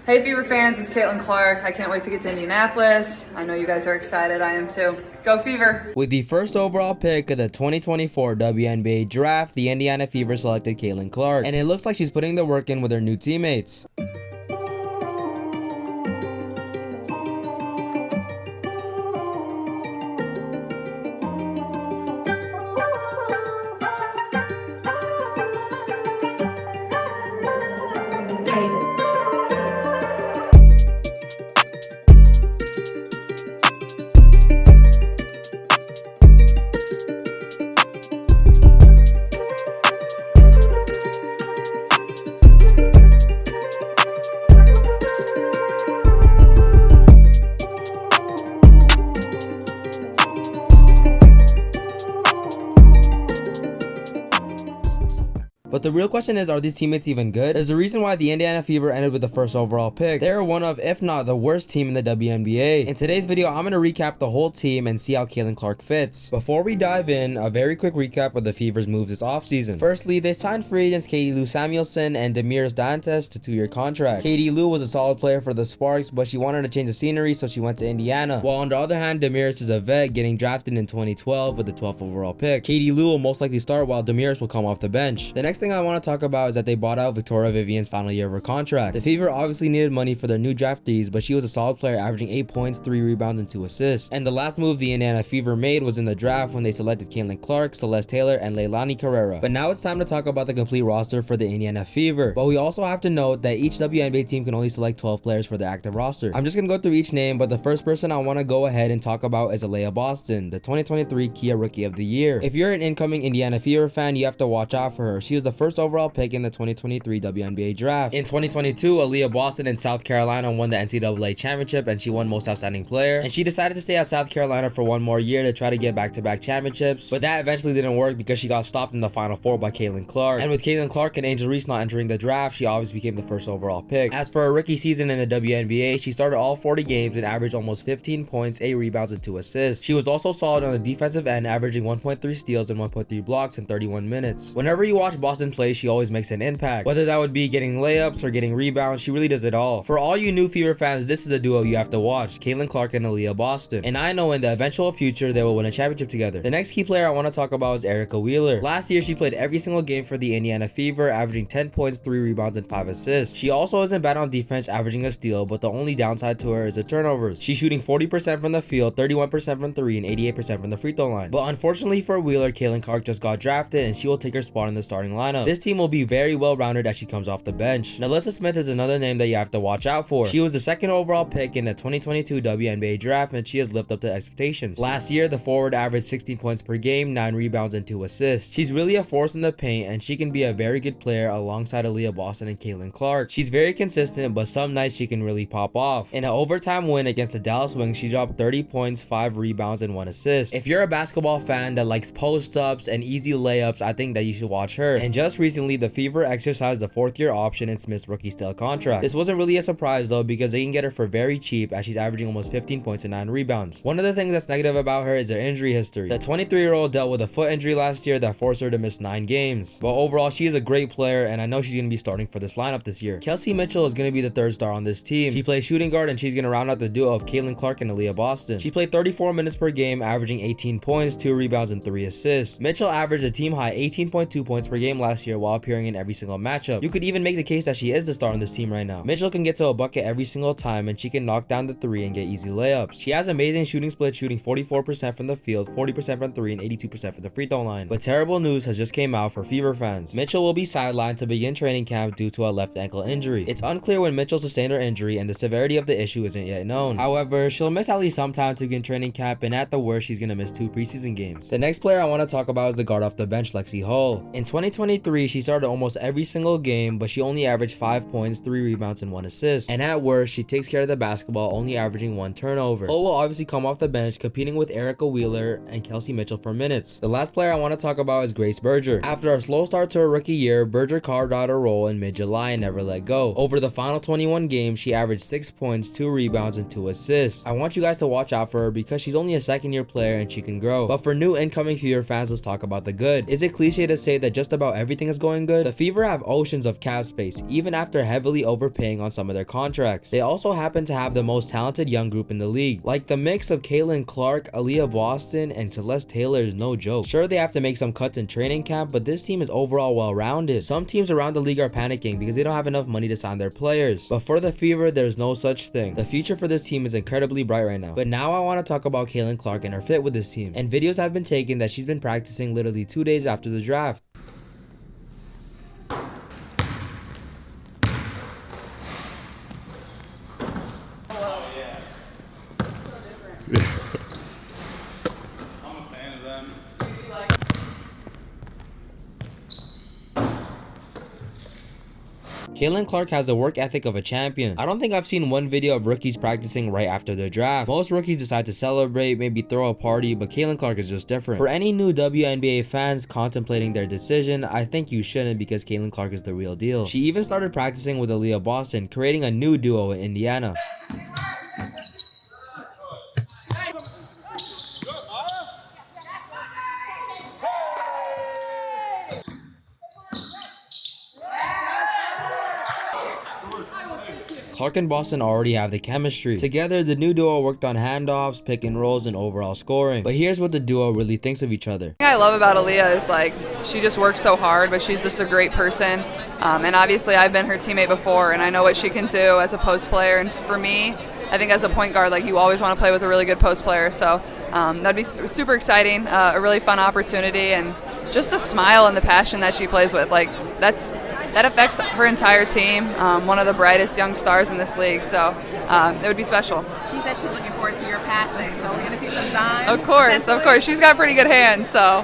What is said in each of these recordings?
Hey Fever fans, it's Caitlin Clark. I can't wait to get to Indianapolis. I know you guys are excited. I am too. Go Fever! With the first overall pick of the 2024 WNBA draft, the Indiana Fever selected Caitlin Clark, and it looks like she's putting the work in with her new teammates. But the real question is, are these teammates even good? There's a reason why the Indiana Fever ended with the first overall pick. They are one of, if not the worst team in the WNBA. In today's video, I'm going to recap the whole team and see how Caitlin Clark fits. Before we dive in, a very quick recap of the Fever's moves this offseason. Firstly, they signed free agents Katie Lou Samuelson and Demiris Dantes to 2-year contracts. Katie Lou was a solid player for the Sparks, but she wanted to change the scenery, so she went to Indiana. While on the other hand, Demiris is a vet, getting drafted in 2012 with the 12th overall pick. Katie Lou will most likely start, while Demiris will come off the bench. The next thing I want to talk about is that they bought out Victoria Vivian's final year of her contract. The Fever obviously needed money for their new draftees, but she was a solid player, averaging 8 points, 3 rebounds, and 2 assists. And the last move the Indiana Fever made was in the draft when they selected Caitlin Clark, Celeste Taylor, and Leilani Carrera. But now it's time to talk about the complete roster for the Indiana Fever. But we also have to note that each WNBA team can only select 12 players for the active roster. I'm just gonna go through each name, but the first person I want to go ahead and talk about is Aliyah Boston, the 2023 Kia Rookie of the Year. If you're an incoming Indiana Fever fan, you have to watch out for her. She was the first overall pick in the 2023 WNBA draft. In 2022, Aliyah Boston in South Carolina won the NCAA championship, and she won Most Outstanding Player. And she decided to stay at South Carolina for one more year to try to get back-to-back championships, but that eventually didn't work because she got stopped in the Final Four by Caitlin Clark. And with Caitlin Clark and Angel Reese not entering the draft, she obviously became the first overall pick. As for her rookie season in the WNBA, she started all 40 games and averaged almost 15 points, 8 rebounds, and 2 assists. She was also solid on the defensive end, averaging 1.3 steals and 1.3 blocks in 31 minutes. Whenever you watch Boston play, she always makes an impact. Whether that would be getting layups or getting rebounds, she really does it all. For all you new Fever fans, this is a duo you have to watch, Caitlin Clark and Aliyah Boston. And I know in the eventual future, they will win a championship together. The next key player I want to talk about is Erica Wheeler. Last year, she played every single game for the Indiana Fever, averaging 10 points, 3 rebounds, and 5 assists. She also isn't bad on defense, averaging a steal, but the only downside to her is the turnovers. She's shooting 40% from the field, 31% from 3, and 88% from the free throw line. But unfortunately for Wheeler, Caitlin Clark just got drafted, and she will take her spot in the starting lineup. This team will be very well-rounded as she comes off the bench. NaLyssa Smith is another name that you have to watch out for. She was the second overall pick in the 2022 WNBA draft, and she has lived up to expectations. Last year, the forward averaged 16 points per game, 9 rebounds, and 2 assists. She's really a force in the paint, and she can be a very good player alongside Aliyah Boston and Caitlin Clark. She's very consistent, but some nights she can really pop off. In an overtime win against the Dallas Wings, she dropped 30 points, 5 rebounds, and 1 assist. If you're a basketball fan that likes post-ups and easy layups, I think that you should watch her. And just recently, the Fever exercised the 4th-year option in Smith's rookie style contract. This wasn't really a surprise though, because they can get her for very cheap, as she's averaging almost 15 points and 9 rebounds. One of the things that's negative about her is her injury history. The 23-year-old dealt with a foot injury last year that forced her to miss 9 games. But overall, she is a great player, and I know she's going to be starting for this lineup this year. Kelsey Mitchell is going to be the 3rd star on this team. She plays shooting guard, and she's going to round out the duo of Caitlin Clark and Aliyah Boston. She played 34 minutes per game, averaging 18 points, 2 rebounds, and 3 assists. Mitchell averaged a team high 18.2 points per game last year while appearing in every single matchup. You could even make the case that she is the star on this team right now. Mitchell can get to a bucket every single time, and she can knock down the 3 and get easy layups. She has amazing shooting split, shooting 44% from the field, 40% from 3, and 82% from the free throw line. But terrible news has just came out for Fever fans. Mitchell will be sidelined to begin training camp due to a left ankle injury. It's unclear when Mitchell sustained her injury, and the severity of the issue isn't yet known. However, she'll miss at least some time to begin training camp, and at the worst, she's gonna miss 2 preseason games. The next player I want to talk about is the guard off the bench, Lexie Hull. In 2023, she started almost every single game, but she only averaged 5 points, 3 rebounds, and 1 assist. And at worst, she takes care of the basketball, only averaging 1 turnover. Hull will obviously come off the bench, competing with Erica Wheeler and Kelsey Mitchell for minutes. The last player I want to talk about is Grace Berger. After a slow start to her rookie year, Berger carved out a role in mid-July and never let go. Over the final 21 games, she averaged 6 points, 2 rebounds, and 2 assists. I want you guys to watch out for her because she's only a second-year player and she can grow. But for new incoming Fever fans, let's talk about the good. Is it cliche to say that just about every everything is going good, the Fever have oceans of cap space, even after heavily overpaying on some of their contracts. They also happen to have the most talented young group in the league. Like, the mix of Caitlin Clark, Aaliyah Boston, and Celeste Taylor is no joke. Sure, they have to make some cuts in training camp, but this team is overall well-rounded. Some teams around the league are panicking because they don't have enough money to sign their players. But for the Fever, there's no such thing. The future for this team is incredibly bright right now. But now I want to talk about Caitlin Clark and her fit with this team. And videos have been taken that she's been practicing literally 2 days after the draft. I'm a fan of them. Caitlin Clark has the work ethic of a champion. I don't think I've seen one video of rookies practicing right after their draft. Most rookies decide to celebrate, maybe throw a party, but Caitlin Clark is just different. For any new WNBA fans contemplating their decision, I think you shouldn't, because Caitlin Clark is the real deal. She even started practicing with Aaliyah Boston, creating a new duo in Indiana. Clark and Boston already have the chemistry. Together, the new duo worked on handoffs, pick and rolls, and overall scoring. But here's what the duo really thinks of each other. The thing I love about Aaliyah is, like, she just works so hard, but she's just a great person. And obviously I've been her teammate before, and I know what she can do as a post player. And for me, I think as a point guard, like, you always want to play with a really good post player. So that'd be super exciting, a really fun opportunity, and just the smile and the passion that she plays with, like, that affects her entire team. One of the brightest young stars in this league, so it would be special. She said she's looking forward to your passing, so we're going to see some time. Of course. She's got pretty good hands, so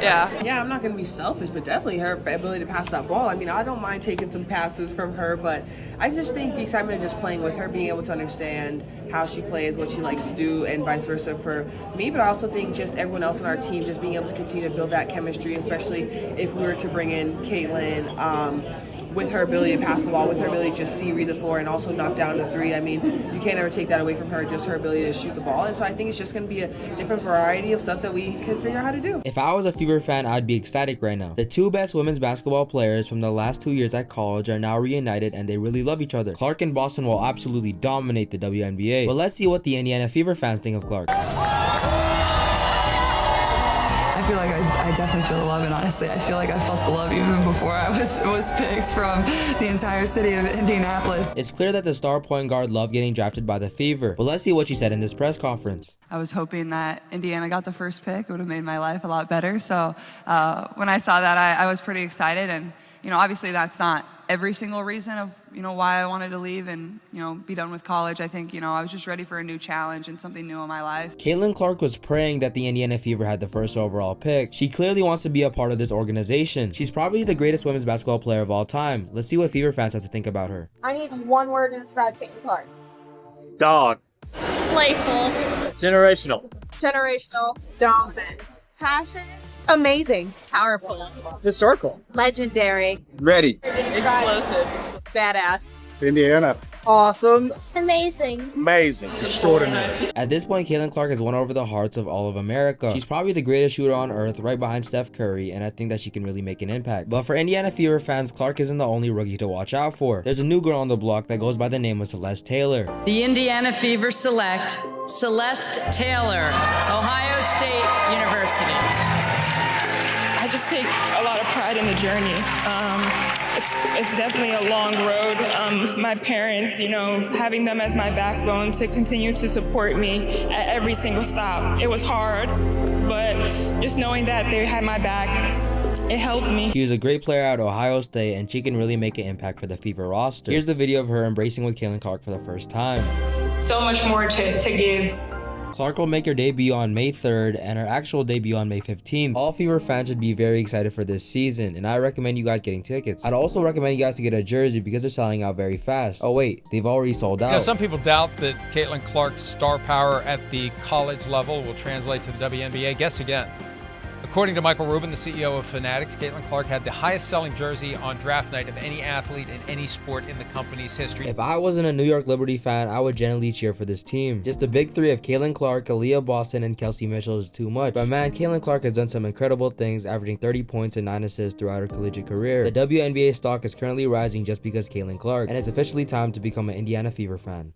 yeah. Yeah, I'm not going to be selfish, but definitely her ability to pass that ball. I mean, I don't mind taking some passes from her, but I just think the excitement of just playing with her, being able to understand how she plays, what she likes to do, and vice versa for me. But I also think just everyone else on our team just being able to continue to build that chemistry, especially if we were to bring in Caitlin, with her ability to pass the ball, with her ability to just read the floor, and also knock down the three. I mean, you can't ever take that away from her, just her ability to shoot the ball. And so I think it's just going to be a different variety of stuff that we can figure out how to do. If I was a Fever fan, I'd be ecstatic right now. The two best women's basketball players from the last 2 years at college are now reunited, and they really love each other. Clark and Boston will absolutely dominate the WNBA. But let's see what the Indiana Fever fans think of Clark. I feel like I definitely feel the love, and honestly, I feel like I felt the love even before I was picked from the entire city of Indianapolis. It's clear that the star point guard loved getting drafted by the Fever, but let's see what she said in this press conference. I was hoping that Indiana got the first pick. It would have made my life a lot better. So when I saw that, I was pretty excited. And, you know, obviously that's not every single reason of, you know, why I wanted to leave and, you know, be done with college. I think, you know, I was just ready for a new challenge and something new in my life. Caitlin Clark was praying that the Indiana Fever had the first overall pick. She clearly wants to be a part of this organization. She's probably the greatest women's basketball player of all time. Let's see what Fever fans have to think about her. I need one word to describe Caitlin Clark. Dog. Slayful. Generational. Generational. Dominant. Passionate. Amazing. Powerful. Historical. Legendary. Ready. Explosive. Badass. Indiana. Awesome. Amazing. Amazing. Extraordinary. At this point, Caitlin Clark has won over the hearts of all of America. She's probably the greatest shooter on earth, right behind Steph Curry, and I think that she can really make an impact. But for Indiana Fever fans, Clark isn't the only rookie to watch out for. There's a new girl on the block that goes by the name of Celeste Taylor. The Indiana Fever select Celeste Taylor, Ohio State University. I just take a lot of pride in the journey. It's definitely a long road. My parents, you know, having them as my backbone to continue to support me at every single stop. It was hard, but just knowing that they had my back, it helped me. She was a great player at Ohio State, and she can really make an impact for the Fever roster. Here's the video of her embracing with Caitlin Clark for the first time. So much more to give. Clark will make her debut on May 3rd and her actual debut on May 15th. All Fever fans should be very excited for this season, and I recommend you guys getting tickets. I'd also recommend you guys to get a jersey because they're selling out very fast. Oh wait, they've already sold out. You know, some people doubt that Caitlin Clark's star power at the college level will translate to the WNBA. Guess again. According to Michael Rubin, the CEO of Fanatics, Caitlin Clark had the highest selling jersey on draft night of any athlete in any sport in the company's history. If I wasn't a New York Liberty fan, I would genuinely cheer for this team. Just a big three of Caitlin Clark, Aaliyah Boston, and Kelsey Mitchell is too much. But man, Caitlin Clark has done some incredible things, averaging 30 points and 9 assists throughout her collegiate career. The WNBA stock is currently rising just because Caitlin Clark, and it's officially time to become an Indiana Fever fan.